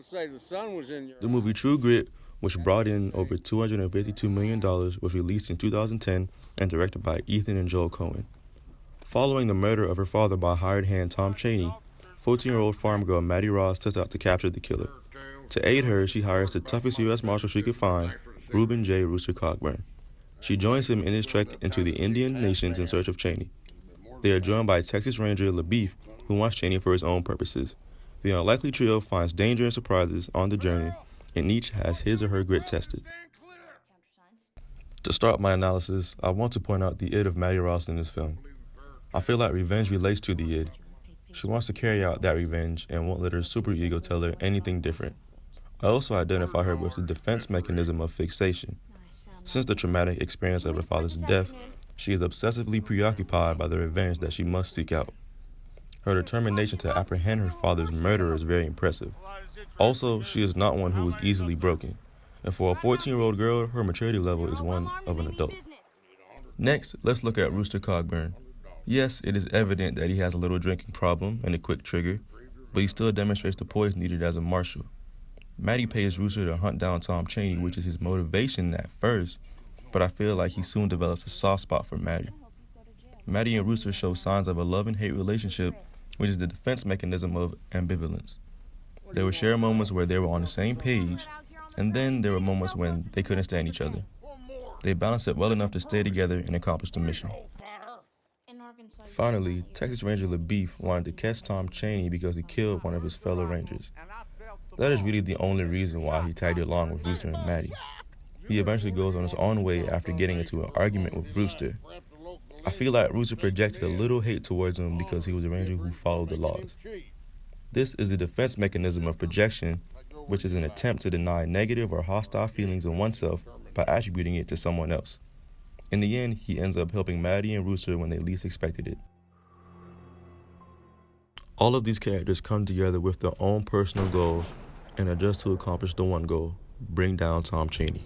say the sun was in your The movie True Grit, which brought in over $252 million, was released in 2010 and directed by Ethan and Joel Coen. Following the murder of her father by hired hand Tom Chaney, 14-year-old farm girl Maddie Ross sets out to capture the killer. To aid her, she hires the toughest U.S. Marshal she could find, Reuben J. Rooster Cogburn. She joins him in his trek into the Indian nations in search of Chaney. They are joined by Texas Ranger LaBeef, who wants Chaney for his own purposes. The unlikely trio finds danger and surprises on the journey, and each has his or her grit tested. To start my analysis, I want to point out the id of Maddie Ross in this film. I feel like revenge relates to the id. She wants to carry out that revenge and won't let her superego tell her anything different. I also identify her with the defense mechanism of fixation. Since the traumatic experience of her father's death, she is obsessively preoccupied by the revenge that she must seek out. Her determination to apprehend her father's murderer is very impressive. Also, she is not one who is easily broken, and for a 14-year-old girl, her maturity level is one of an adult. Next, let's look at Rooster Cogburn. Yes, it is evident that he has a little drinking problem and a quick trigger, but he still demonstrates the poise needed as a marshal. Maddie pays Rooster to hunt down Tom Chaney, which is his motivation at first, but I feel like he soon develops a soft spot for Maddie. Maddie and Rooster show signs of a love and hate relationship, which is the defense mechanism of ambivalence. There were shared moments where they were on the same page, and then there were moments when they couldn't stand each other. They balanced it well enough to stay together and accomplish the mission. Finally, Texas Ranger LaBeef wanted to catch Tom Chaney because he killed one of his fellow Rangers. That is really the only reason why he tagged along with Rooster and Maddie. He eventually goes on his own way after getting into an argument with Rooster. I feel like Rooster projected a little hate towards him because he was a ranger who followed the laws. This is the defense mechanism of projection, which is an attempt to deny negative or hostile feelings in oneself by attributing it to someone else. In the end, he ends up helping Maddie and Rooster when they least expected it. All of these characters come together with their own personal goals and adjust to accomplish the one goal: bring down Tom Chaney.